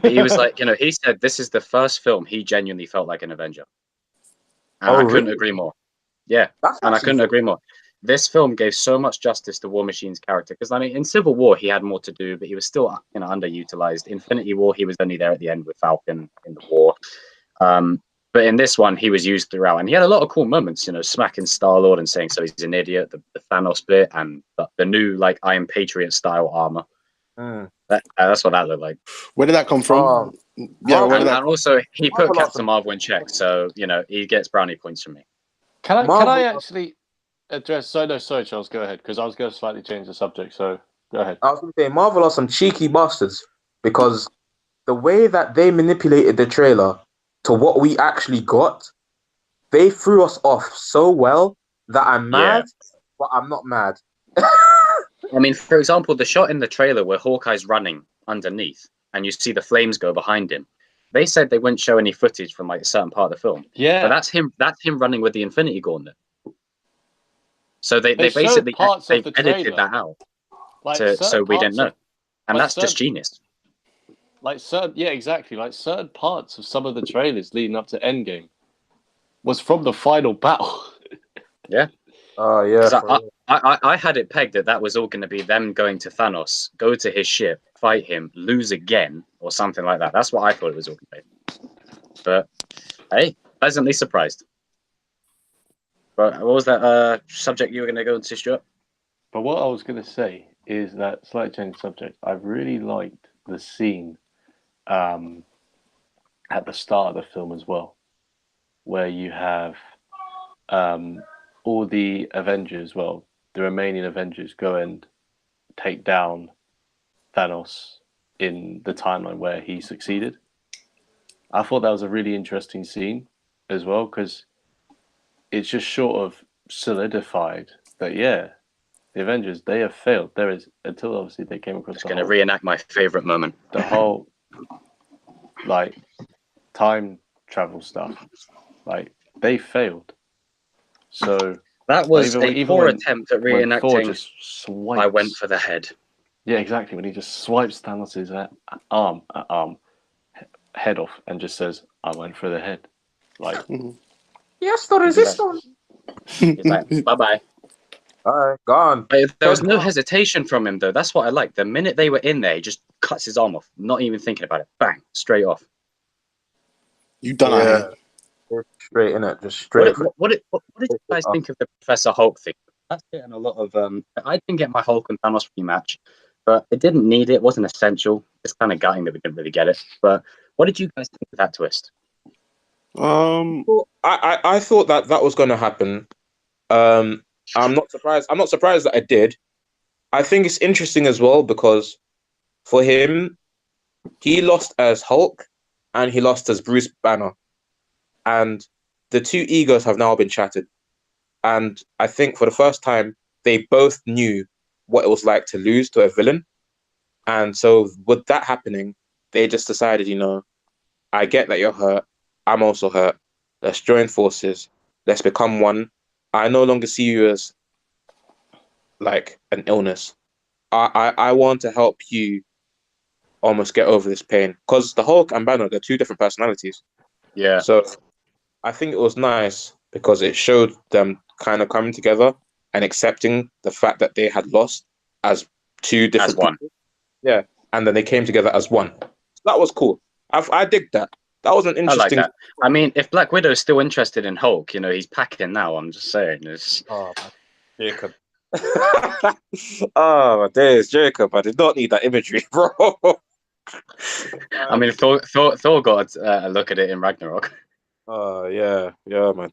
he was like, he said this is the first film he genuinely felt like an Avenger. And I couldn't agree more. Yeah, and I couldn't agree more. This film gave so much justice to War Machine's character because, I mean, in Civil War he had more to do, but he was still underutilized. Infinity War he was only there at the end with Falcon in the war, but in this one he was used throughout, and he had a lot of cool moments. Smacking Star-Lord and saying so he's an idiot, the Thanos bit, and the new like I Am Patriot style armor. That's what that looked like. Where did that come from? And also he put Captain Marvel in check, so he gets brownie points from me. Can I actually address? Sorry, Charles, go ahead, because I was going to slightly change the subject. So go ahead. I was going to say Marvel are some cheeky bastards because the way that they manipulated the trailer to what we actually got, they threw us off so well that I'm mad, but I'm not mad. I mean, for example, the shot in the trailer where Hawkeye's running underneath and you see the flames go behind him. They said they wouldn't show any footage from like a certain part of the film. Yeah, but that's him running with the Infinity Gauntlet. So they basically edited that out, so we didn't know, and that's just genius. Certain parts of some of the trailers leading up to Endgame was from the final battle. Yeah. Oh yeah. I had it pegged that was all going to be them going to Thanos, go to his ship, fight him, lose again, or something like that. That's what I thought it was all going to be. But hey, pleasantly surprised. But what was that subject you were going to go into, Stuart? But what I was going to say is that, slight change of subject, I really liked the scene at the start of the film as well, where you have all the Avengers, the remaining Avengers, go and take down Thanos in the timeline where he succeeded. I thought that was a really interesting scene as well, because it's just sort of solidified that, the Avengers, they have failed. There is, until obviously they came across. It's going to reenact my favorite moment. The whole, time travel stuff. They failed. So that was a poor attempt at reenacting. I went for the head. Yeah, exactly. When he just swipes Thanos' head off and just says, "I went for the head." Yes, the resistance. He's like, bye-bye. All right, gone. There was no hesitation from him, though. That's what I like. The minute they were in there, he just cuts his arm off, not even thinking about it. Bang, straight off. You done it. Straight in it, just straight. What did you guys think of the Professor Hulk thing? That's getting a lot of. I didn't get my Hulk and Thanos rematch, but it didn't need it. It wasn't essential. It's kind of gutting that we didn't really get it. But what did you guys think of that twist? I thought that was going to happen. I'm not surprised. I'm not surprised that I did. I think it's interesting as well because for him, he lost as Hulk and he lost as Bruce Banner. and the two egos have now been shattered. And I think for the first time, they both knew what it was like to lose to a villain. And so with that happening, they just decided, I get that you're hurt. I'm also hurt. Let's join forces. Let's become one. I no longer see you as like an illness. I want to help you almost get over this pain. Because the Hulk and Banner, they're two different personalities. Yeah. So I think it was nice because it showed them kind of coming together and accepting the fact that they had lost as two different one. people. Yeah. And then they came together as one. So that was cool. I dig that. That was an interesting. I like that. I mean, if Black Widow is still interested in Hulk, he's packing now. I'm just saying. Oh, Jacob. Oh my days, Jacob! I did not need that imagery, bro. I mean, Thor got a look at it in Ragnarok. Oh yeah, my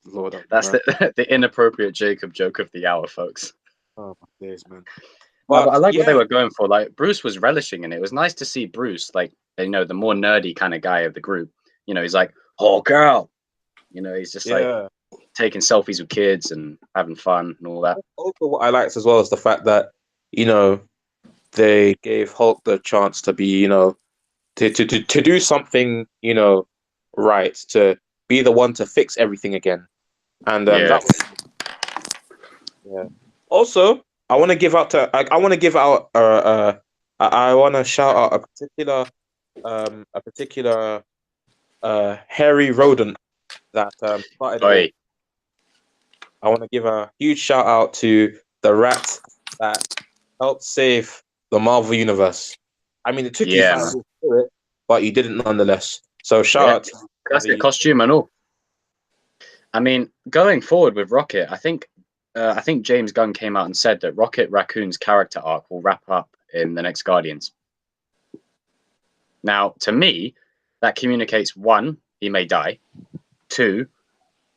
Lord. That's the inappropriate Jacob joke of the hour, folks. Oh my days, man. But I like what they were going for. Like, Bruce was relishing in it. It was nice to see Bruce, like, the more nerdy kind of guy of the group. He's like, oh girl. He's just like taking selfies with kids and having fun and all that. Also, what I liked as well is the fact that, they gave Hulk the chance to be, to do something, right, to be the one to fix everything again. And that was, Also, I want to give out I want to shout out a particular hairy rodent that started. I want to give a huge shout out to the rat that helped save the Marvel Universe. I mean, it took you time to do it, but you didn't nonetheless. So shout out to classic costume and all. I mean, going forward with Rocket, I think James Gunn came out and said that Rocket Raccoon's character arc will wrap up in the next Guardians. Now, to me, that communicates, 1, he may die. 2,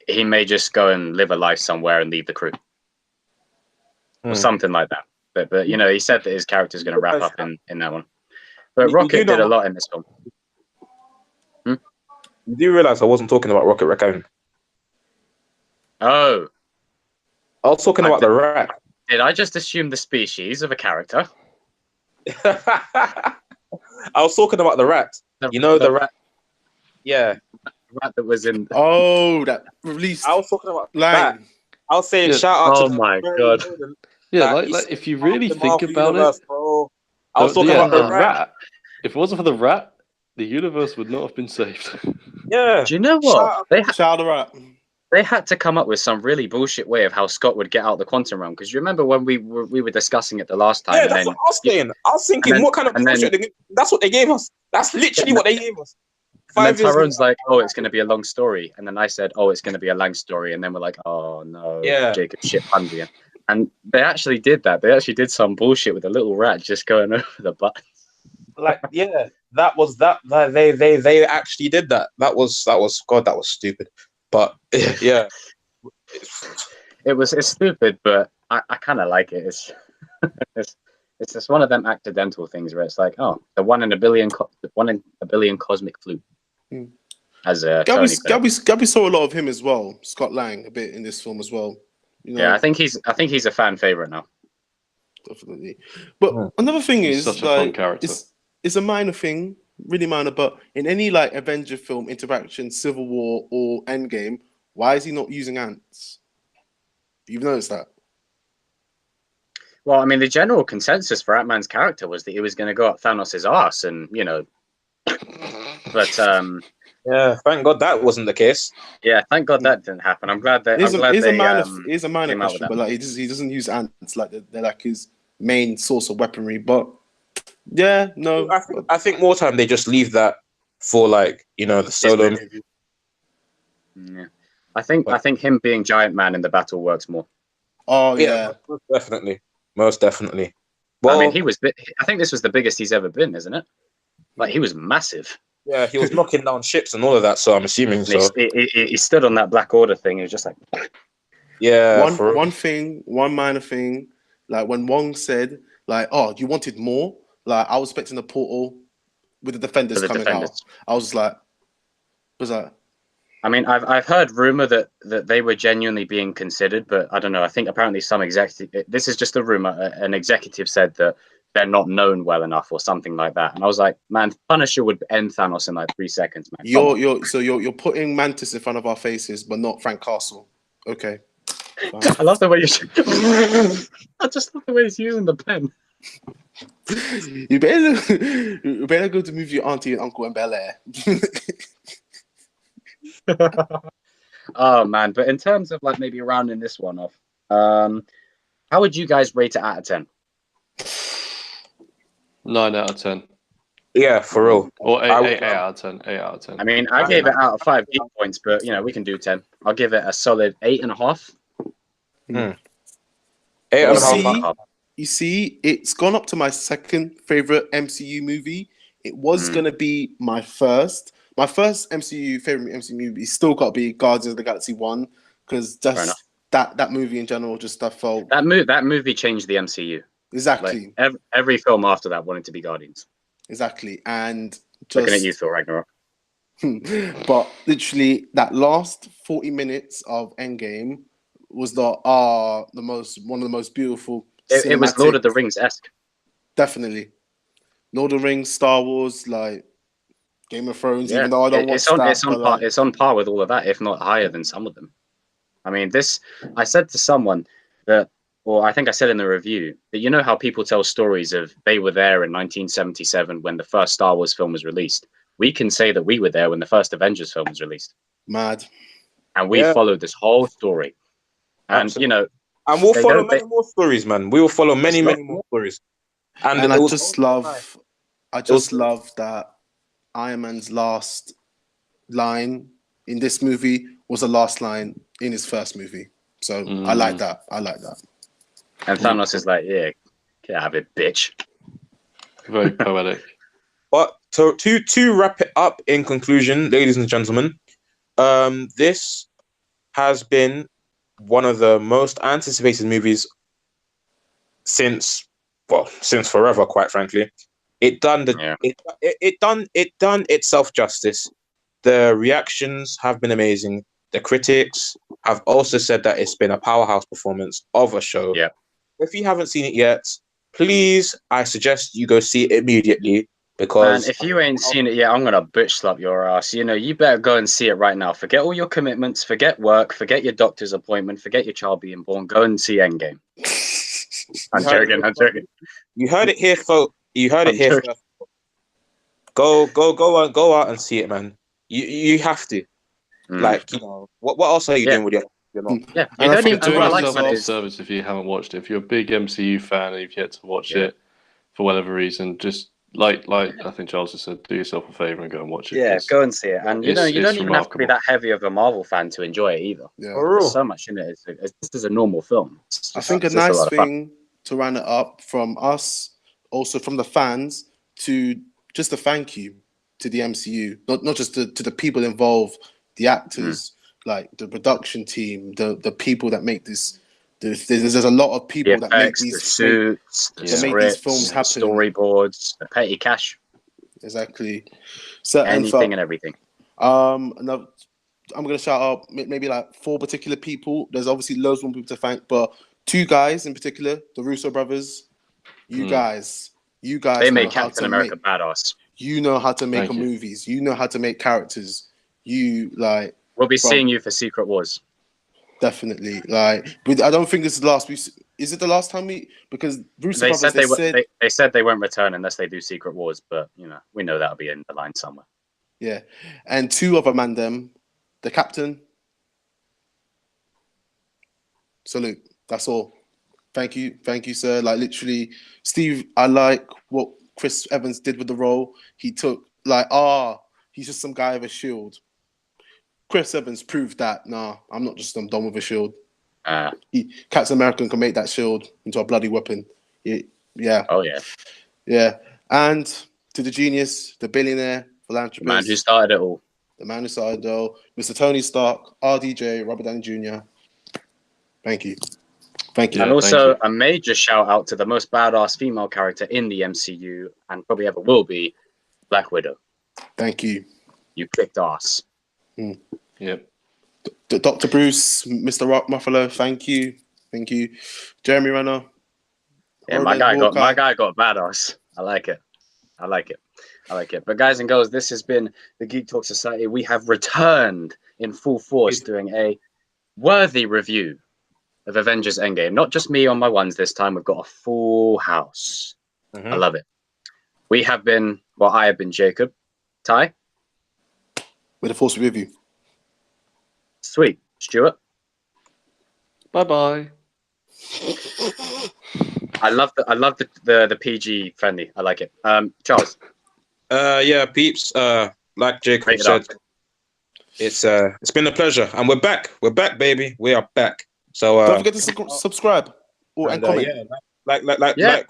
he may just go and live a life somewhere and leave the crew. Or something like that. But he said that his character is going to wrap up in that one. But Rocket did a lot in this film. You do realize I wasn't talking about Rocket Raccoon? Oh. I was talking about the rat. Did I just assume the species of a character? I was talking about the rat. The rat. Yeah. The rat that was in... Oh, that released... I was talking about that. I was saying shout out to... Oh my God. Yeah, like if you really think about it... Bro. I was talking about the rat. If it wasn't for the rat, the universe would not have been saved. Yeah. Do you know what? Shout out the rat. They had to come up with some really bullshit way of how Scott would get out the quantum realm. Because you remember when we were discussing it the last time? Yeah, that's what I was saying. I was thinking, what kind of bullshit? That's what they gave us. That's literally what they gave us. And then Tye'ronn's like, oh, it's going to be a long story. And then I said, oh, it's going to be a long story. And then we're like, oh, no, Jacob shit Pundian. And they actually did that. They actually did some bullshit with a little rat just going over the buttons. Like, yeah, that was that. They actually did that. That was God. That was stupid. But yeah, it's stupid, but I kind of like it. It's just one of them accidental things where it's like, oh, the one in a billion cosmic fluke. As Gabby saw a lot of him as well. Scott Lang a bit in this film as well. Yeah, I think he's a fan favorite now. Definitely. But another thing is, such a fun character. It's a minor thing, really minor. But in any like Avenger film interaction, Civil War or Endgame, why is he not using ants? You've noticed that? Well, I mean, the general consensus for Ant-Man's character was that he was going to go up Thanos' ass, and but yeah, thank God that wasn't the case. Yeah, thank God that didn't happen. I'm glad that. It's a minor question, but like he doesn't use ants like they're like his main source of weaponry. But yeah, no, I think more time they just leave that for like the solo movie. Yeah, I think him being Giant Man in the battle works more. Oh yeah, most definitely. Well, I mean, I think this was the biggest he's ever been, isn't it? Like he was massive. Yeah, he was knocking down ships and all of that. So I'm assuming so. He stood on that Black Order thing. He was just like, yeah. One minor thing. Like when Wong said, like, "Oh, you wanted more." Like I was expecting the portal with the defenders coming out. I was like, I mean, I've heard rumor that they were genuinely being considered, but I don't know. I think apparently some executive. This is just a rumor. An executive said that they're not known well enough, or something like that. And I was like, man, Punisher would end Thanos in like 3 seconds, man. You're putting Mantis in front of our faces, but not Frank Castle. Okay. I love the way I just love the way he's using the pen. You better go to move your auntie and uncle in Bel Air. Oh man, but in terms of like maybe rounding this one off, how would you guys rate it out of 10? 9 out of 10. Yeah, for real. Or 8 out of 10. 8 out of 10. I mean, I gave it out of 5 geek points, but we can do 10. I'll give it a solid 8.5. 8.5. You see, it's gone up to my second favorite MCU movie. It was gonna be my first. My first favorite MCU movie still got to be Guardians of the Galaxy 1, because just that movie in general, just stuff felt that movie changed the MCU. Exactly. Like, every film after that wanted to be Guardians. Exactly, and just looking at you, Thor Ragnarok. But literally, that last 40 minutes of Endgame was one of the most beautiful. It was Lord of the Rings-esque. Definitely, Lord of the Rings, Star Wars, like Game of Thrones. Yeah, even though I don't watch that, it's on par with all of that, if not higher than some of them. I mean, I said to someone that, or I think I said in the review, that you know how people tell stories of they were there in 1977 when the first Star Wars film was released. We can say that we were there when the first Avengers film was released. Mad. And we followed this whole story. And, absolutely. And we'll follow many more stories, man. We will follow many more stories. And I just love that Iron Man's last line in this movie was the last line in his first movie. So I like that. And Thanos is like, yeah, get out of it, bitch. Very poetic. But to wrap it up in conclusion, ladies and gentlemen, this has been one of the most anticipated movies since forever, quite frankly. It done itself justice. The reactions have been amazing. The critics have also said that it's been a powerhouse performance of a show. Yeah. If you haven't seen it yet, please, I suggest you go see it immediately. Because if you ain't seen it yet, I'm gonna bitch slap your ass. You better go and see it right now. Forget all your commitments, forget work, forget your doctor's appointment, forget your child being born. Go and see Endgame. I'm joking. You heard it here, folks. You heard it here first. Go out and see it, man. You have to. Like, what else are you doing with your? Yeah, you don't even do yourself a service if you haven't watched it. If you're a big MCU fan and you've yet to watch it for whatever reason, just like I think Charles has said, do yourself a favor and go and watch it. Yeah, go and see it. And you don't even have to be that heavy of a Marvel fan to enjoy it either. Yeah, there's so much in it. This is a normal film. I think a nice thing to round it up from us, also from the fans, to just a thank you to the MCU, not just to the people involved, the actors, like the production team, the people that make this. There's a lot of people that make these suits, make these films happen. Storyboards, the petty cash. Exactly. Anything and everything. I'm gonna shout out maybe like 4 particular people. There's obviously loads more people to thank, but 2 guys in particular, the Russo brothers. You guys. They made Captain America badass. You know how to make movies. You know how to make characters. We'll be seeing you for Secret Wars. Definitely. Like, I don't think this is the last. Is it the last time because Russo brothers they said they won't return unless they do Secret Wars, but we know that'll be in the line somewhere. Yeah, and 2 other man them, the captain. Salute. That's all. Thank you, sir. Like literally, Steve. I like what Chris Evans did with the role. He took he's just some guy with a shield. Chris Evans proved that, I'm not just some dumb with a shield. Captain America can make that shield into a bloody weapon. Yeah. Oh, yeah. Yeah. And to the genius, the billionaire, philanthropist. The man who started it all. Mr. Tony Stark, RDJ, Robert Downey Jr. Thank you. And also a major shout out to the most badass female character in the MCU and probably ever will be, Black Widow. Thank you. You kicked ass. Yep. Dr. Bruce, Mr. Rock Muffalo, thank you. Jeremy Renner. Yeah, my guy got badass. I like it. But guys and girls, this has been the Geek Talk Society. We have returned in full force doing a worthy review of Avengers Endgame. Not just me on my ones this time. We've got a full house. I love it. I have been Jacob. Ty? With the force be with you. Sweet. Stuart? Bye-bye. I love the PG friendly. I like it. Charles? Yeah, peeps. Like Jacob said, it's been a pleasure. And we're back. We're back, baby. We are back. So don't forget to subscribe and comment. Like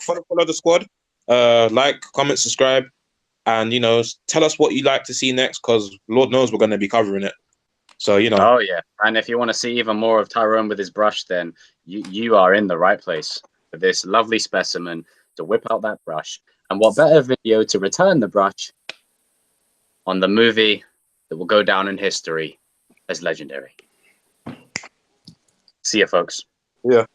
follow the squad. Like, comment, subscribe, and tell us what you'd like to see next, because Lord knows we're going to be covering it. So Oh yeah, and if you want to see even more of Tye'ronn with his brush, then you are in the right place for this lovely specimen to whip out that brush. And what better video to return the brush on the movie that will go down in history as legendary. See ya, folks. Yeah.